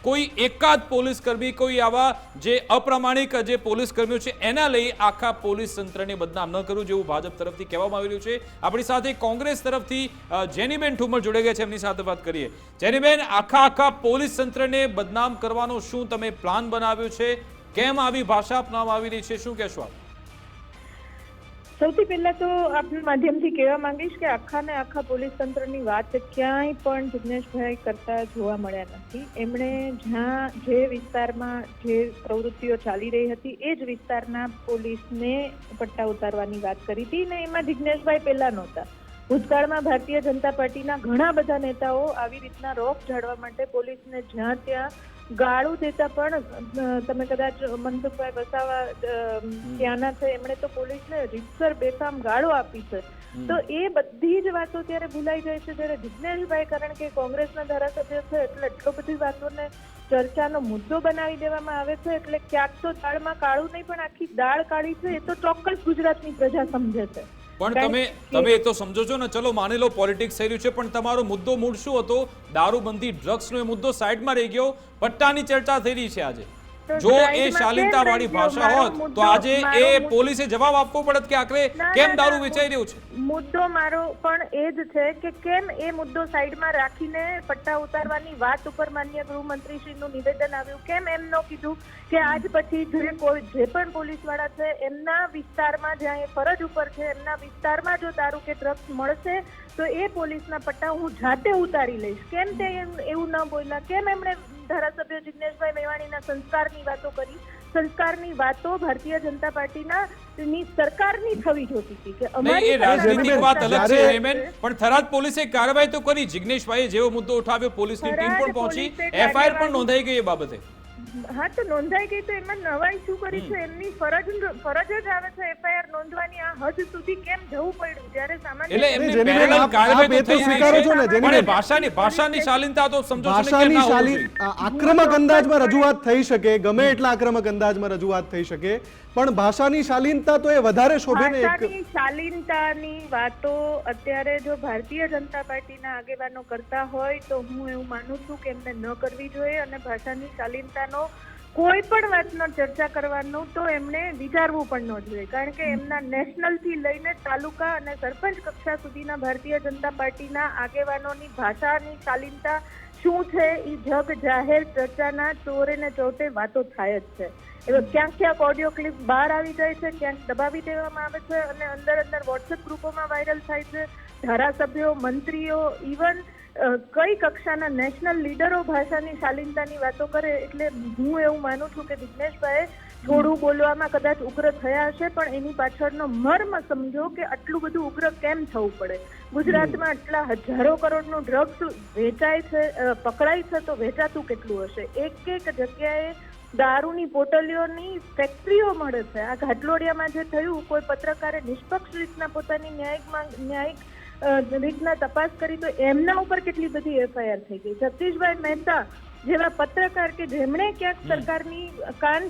કોઈ એકાદ પોલીસ કર્મી, કોઈ આવા જે અપ્રામાણિક જે પોલીસ કર્મીઓ છે એના લઈ આખા પોલીસ તંત્રને બદનામ ન કરવું, જેવું ભાજપ તરફથી કહેવામાં આવી રહ્યું છે. આપણી સાથે કોંગ્રેસ તરફથી જેનીબેન ઠુમર જોડાઈ ગયા છે, એમની સાથે વાત કરીએ. જેનીબેન, આખા પોલીસ તંત્રને બદનામ કરવાનો શું તમે પ્લાન બનાવ્યો છે? કેમ આવી ભાષા અપનાવવામાં આવી રહી છે? શું કહેશો આપ? સૌથી પહેલા તો આપના માધ્યમથી કહેવા માંગીશ કે આખા પોલીસ તંત્રની વાત ક્યાંય પણ જિગ્નેશભાઈ કરતા જોવા મળ્યા નથી. એમણે જ્યાં જે વિસ્તારમાં જે પ્રવૃત્તિઓ ચાલી રહી હતી એ જ વિસ્તારના પોલીસને પટ્ટા ઉતારવાની વાત કરી હતી ને એમાં જિગ્નેશભાઈ પહેલા નહોતા. ભૂતકાળમાં ભારતીય જનતા પાર્ટીના ઘણા બધા નેતાઓ આવી રીતના રોફ ઝાડવા માટે પોલીસને જ્યાં ત્યાં ગાળું દેતા પણ તમે કદાચ મનસુખભાઈ વસાવા ત્યાંના છે, એમણે તો પોલીસને રીતસર બેફામ ગાળો આપી છે. તો એ બધી જ વાતો ત્યારે ભૂલાઈ જાય છે જ્યારે જિગ્નેશભાઈ, કારણ કે કોંગ્રેસના ધારાસભ્ય છે એટલે એટલો બધી વાતોને ચર્ચાનો મુદ્દો બનાવી દેવામાં આવે છે. એટલે ક્યાંક તો દાળમાં કાળું નહીં પણ આખી દાળ કાળી છે એ તો ચોક્કસ ગુજરાતની પ્રજા સમજે છે. પણ તમે એ તો સમજો છો ને, ચલો માની લો પોલિટિક્સ થઈ રહ્યું છે, પણ તમારો મુદ્દો મૂળ શું હતો? દારૂબંધી, ડ્રગ્સનો એ મુદ્દો સાઈડમાં રહી ગયો, પટ્ટાની ચર્ચા થઈ રહી છે આજે. જો એ શાલીનતા વાળી ભાષા હોત તો આજે એ પોલીસે જવાબ આપવો પડત કે આખરે કેમ દારૂ વેચાઈ રહ્યું છે. મુદ્દો મારો પણ એ જ છે કે કેમ એ મુદ્દો સાઈડમાં રાખીને પટ્ટા ઉતારવાની વાત ઉપર માનનીય ગૃહમંત્રીશ્રીનું નિવેદન આવ્યું. કેમ એમ ન કીધું કે આજ પછી જે પણ પોલીસવાળા છે એમના વિસ્તારમાં, જ્યાં એ ફરજ ઉપર છે, એમના વિસ્તારમાં જો દારૂ કે ડ્રગ્સ મળશે તો એ પોલીસના પટ્ટા હું જાતે ઉતારી લઈશ. કેમ તે એવું ન બોલ્યા? કેમ એમણે ધારાસભ્ય જિગ્નેશભાઈ મેવાણીના સંસ્કારની વાતો કરી? સંસ્કારની વાતો ભારતીય જનતા પાર્ટીના સરકારની થવી જોતી હતી કે અમારી રાજનીતિક વાત અલગ છે પણ થરાદ પોલીસે કાર્યવાહી તો કરી. જિગ્નેશભાઈએ જેવો મુદ્દો ઉઠાવ્યો, પોલીસની ટીમ પણ પહોંચી, એફઆઈઆર પણ નોંધાઈ ગઈ એ બાબતે. હા, તો નોંધાઈ ગઈ તો એમાં નવાઈ શું કરી છે? એમની ફરજ જ આવે છે એફઆઈઆર નોંધવાની. આ હદ સુધી કેમ જવું પડ્યું? જ્યારે સામાન્ય એટલે એમની પેરેલલ કાર્યવાહી તો થઈ રહી છે પણ ભાષાની શાલીનતા તો સમજો છો કે ના હોવી જોઈએ. આક્રમક અંદાજમાં રજૂઆત થઈ શકે, ગમે એટલા આક્રમક અંદાજમાં રજૂઆત થઈ શકે, પણ ભાષાની શાલીનતા તો એ વધારે શોભે ને. ભાષાની શાલીનતાની વાતો અત્યારે જો ભારતીય જનતા પાર્ટીના આગેવાનો કરતા હોય તો હું એવું માનું છું કે એમને ન કરવી જોઈએ. અને ભાષાની શાલીનતાનો કોઈ પણ વાતનો ચર્ચા કરવાનું તો એમણે વિચારવું પણ ન જોઈએ, કારણ કે એમના નેશનલથી લઈને તાલુકા અને સરપંચ કક્ષા સુધીના ભારતીય જનતા પાર્ટીના આગેવાનોની ભાષાની શાલીનતા શું છે એ જગ જાહેર ચર્ચાના ચોરે ને ચોટે વાતો થાય જ છે. ક્યાંક ઓડિયો ક્લિપ બહાર આવી જાય છે, ક્યાંક દબાવી દેવામાં આવે છે અને અંદર વોટ્સએપ ગ્રુપોમાં વાયરલ થાય છે. ધારાસભ્યો, મંત્રીઓ, ઇવન કઈ કક્ષાના નેશનલ લીડરો ભાષાની શાલીનતાની વાતો કરે. એટલે હું એવું માનું છું કે જિગ્નેશભાઈ થોડું બોલવામાં કદાચ ઉગ્ર થયા હશે, પણ એની પાછળનો મર્મ સમજો કે આટલું બધું ઉગ્ર કેમ થવું પડે. ગુજરાતમાં આટલા હજારો કરોડનું ડ્રગ્સ વેચાય છે, પકડાય છે, તો વેચાતું કેટલું હશે? એક જગ્યાએ દારૂની પોટલીઓની ફેક્ટરીઓ મળે છે. આ ઘાટલોડિયામાં જે થયું, કોઈ પત્રકારે નિષ્પક્ષ રીતના પોતાની ન્યાયિક રીતના તપાસ કરી તો એમના ઉપર કેટલી બધી એફઆઈઆર થઈ ગઈ. જગદીશભાઈ મહેતા જેવા પત્રકાર કે જેમણે ક્યાંક સરકારની કાન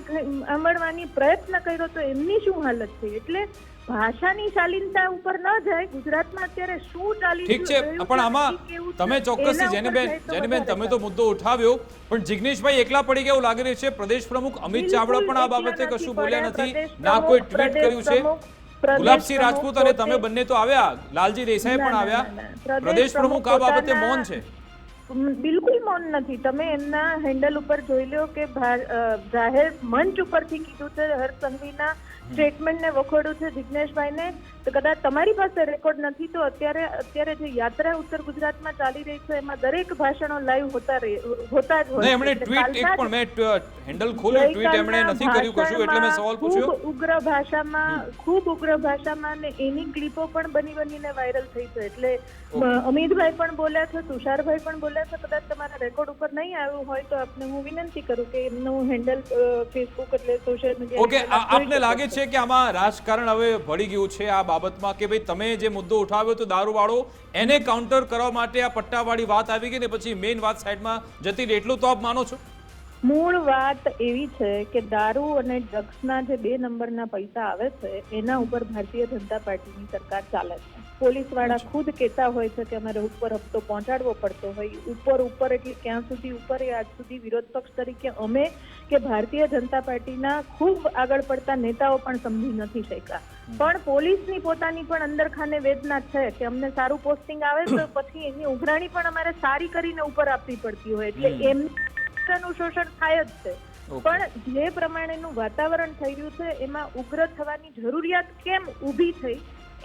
આંબળવાની પ્રયત્ન કર્યો તો એમની શું હાલત થઈ? એટલે ભાષાની શાલીનતા ઉપર ન જાય. ગુજરાતમાં અત્યારે શું ચાલી ઠીક છે, પણ આમાં તમે ચોક્કસથી જેનીબેન તમે તો મુદ્દો ઉઠાવ્યો, પણ જિગ્નેશભાઈ એકલા પડી ગયા એવું લાગી રહ્યું છે. પ્રદેશ પ્રમુખ અમિત ચાવડા પણ આ બાબતે કશું બોલ્યા નથી, ના કોઈ ટ્વીટ કર્યું છે. ગુલાબસિંહ રાજપૂત અને તમે બંને તો આવ્યા, લાલજી દેસાઈ પણ આવ્યા, પ્રદેશ પ્રમુખ આ બાબતે મૌન છે. બિલકુલ મૌન નથી. તમે એમના હેન્ડલ ઉપર જોઈ લો કે જાહેર મંચ ઉપરથી કીધું છે હર્ષ સંઘવીના સ્ટેટમેન્ટને વખોડું છે જિજ્ઞેશભાઈને. તો કદાચ તમારી પાસે રેકોર્ડ નથી તો અત્યારે જે યાત્રા ઉત્તર ગુજરાતમાં ચાલી રહી છે એમાં દરેક ભાષણો લાઈવ હોતા જ હોય. નહીં, એમણે ટ્વીટ એક પણ મેં હેન્ડલ ખોલ્યું, ટ્વીટ એમણે નથી કર્યું કશું, એટલે મેં સવાલ પૂછ્યો. ખૂબ ઉગ્ર ભાષામાં ને એની ક્લિપો પણ બનીને વાયરલ થઈ છે. એટલે અમિતભાઈ પણ બોલ્યા છે, તુષારભાઈ પણ બોલ્યા છે. કદાચ તમારા રેકોર્ડ ઉપર નહીં આવ્યું હોય તો આપને હું વિનંતી કરું કે એમનું હેન્ડલ ફેસબુક એટલે સોશિયલ મીડિયા. ઓકે, આપને લાગે છે કે આમાં રાજકારણ હવે ભળી ગયું છે આ બાબતમાં, કે ભાઈ તમે જે મુદ્દો ઉઠાવ્યો તો દારૂવાળો, એને કાઉન્ટર કરવા માટે આ પટ્ટાવાળી વાત આવી ગઈ ને પછી મેઇન વાત સાઈડમાં જતી રહી, એટલું તો આપ માનો છો? મૂળ વાત એવી છે કે દારૂ અને ડ્રગ્સના જે 2 નંબરના પૈસા આવે છે એના ઉપર ભારતીય જનતા પાર્ટીની સરકાર ચાલે છે. પોલીસવાળા ખુદ કહેતા હોય છે કે અમારે ઉપર હપ્તો પહોંચાડવો પડતો હોય. ઉપર એટલે ક્યાં સુધી ઉપર એ આજ સુધી વિરોધ પક્ષ તરીકે અમે કે ભારતીય જનતા પાર્ટીના ખૂબ આગળ પડતા નેતાઓ પણ સમજી નથી શક્યા. પણ પોલીસની પોતાની પણ અંદરખાને વેદના છે કે અમને સારું પોસ્ટિંગ આવે તો પછી એની ઉઘરાણી પણ અમારે સારી કરીને ઉપર આપવી પડતી હોય. એટલે એમનું શોષણ થાય જ છે. પણ જે પ્રમાણેનું વાતાવરણ થઈ રહ્યું છે એમાં ઉગ્ર થવાની જરૂરિયાત કેમ ઊભી થઈ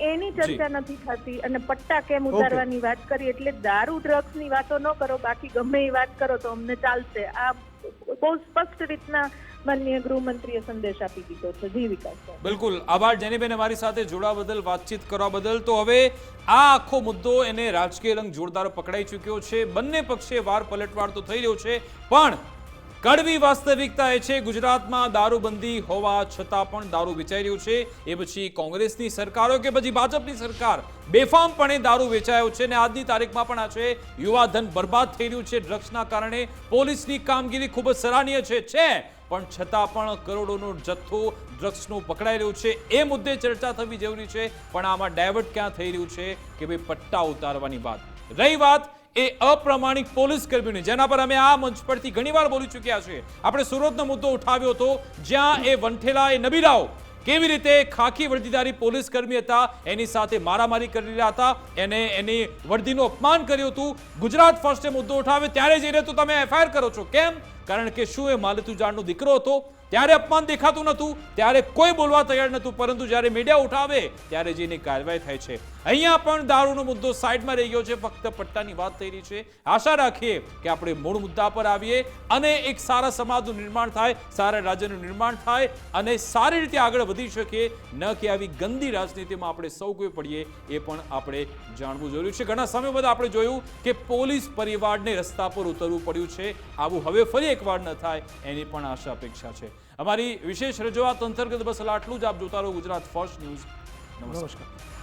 એની ચર્ચા નથી થતી. અને પટ્ટા કેમ ઉતારવાની વાત કરી, એટલે દારૂ ડ્રગ્સની વાતો ન કરો, બાકી ગમે એ વાત કરો તો અમને ચાલશે. આ બહુ સ્પષ્ટ રીતના માનનીય ગૃહમંત્રીએ સંદેશ આપી દીધો છે. જી વિકાસ. બિલકુલ આભાર જેનીબેન, અમારી સાથે જોડાવા બદલ, વાતચીત કરવા બદલ. તો હવે આ આખો મુદ્દો એને રાજકીય રંગ જોરદાર પકડાઈ ચૂક્યો છે. બંને પક્ષે વાર પલટવાર તો થઈ રહ્યો છે, પણ કડવી વાસ્તવિકતા એ છે ગુજરાતમાં દારૂબંધી હોવા છતાં પણ દારૂ વેચાઈ રહ્યું છે. એ પછી કોંગ્રેસની સરકારો કે પછી ભાજપની સરકાર બેફામપણે દારૂ વેચાયો છે અને આજની તારીખમાં પણ આ છે યુવાધન બરબાદ થઈ રહ્યું છે ડ્રગ્સના કારણે. પોલીસની કામગીરી ખૂબ જ સરાહનીય છે પણ છતાં પણ કરોડોનો જથ્થો ડ્રગ્સનો પકડાઈ રહ્યો છે. એ મુદ્દે ચર્ચા થવી જરૂરી છે. પણ આમાં ડાયવર્ટ ક્યાં થઈ રહ્યું છે કે ભાઈ પટ્ટા ઉતારવાની વાત રહી. વાત એ અપ્રામાણિક પોલીસ કર્મીઓની, જેના પર અમે આ મંચ પરથી ઘણીવાર બોલી ચૂક્યા છીએ. આપણે સુરતનો મુદ્દો ઉઠાવ્યો હતો, જ્યાં એ વંઠેલા એ નબીરાઓ કેવી રીતે ખાખી વર્દીધારી પોલીસ કર્મી હતા એની સાથે મારામારી કરી રહ્યા હતા, એને એની વર્દીનું અપમાન કર્યું હતું. ગુજરાત ફર્સ્ટે મુદ્દો ઉઠાવ્યો ત્યારે જઈને તો તમે એફઆઈઆર કરો છો, કેમ? કારણ કે શું એ માલતુજારનો દીકરો હતો? ત્યારે અપમાન દેખાતું નહોતું, ત્યારે કોઈ બોલવા તૈયાર નહોતું, પરંતુ જ્યારે મીડિયા ઉઠાવે ત્યારે જેની કાર્યવાહી થાય છે. અહીંયા પણ દારૂનો મુદ્દો સાઈડમાં રહી ગયો છે, ફક્ત પટ્ટાની વાત થઈ રહી છે. આશા રાખીએ કે આપણે મૂળ મુદ્દા પર આવીએ અને એક સારા સમાજનું નિર્માણ થાય, સારા રાજ્યનું નિર્માણ થાય અને સારી રીતે આગળ વધી શકીએ, ન કે આવી ગંદી રાજનીતિમાં આપણે સૌ કોઈ પડીએ, એ પણ આપણે જાણવું જરૂરી છે. ઘણા સમય બાદ આપણે જોયું કે પોલીસ પરિવારને રસ્તા પર ઉતરવું પડ્યું છે. આવું હવે ફરી એકવાર ન થાય એની પણ આશા અપેક્ષા છે. અમારી વિશેષ રજૂઆત અંતર્ગત બસ આટલું જ. આપ જોતા રહો ગુજરાત ફર્સ્ટ ન્યૂઝ. નમસ્કાર.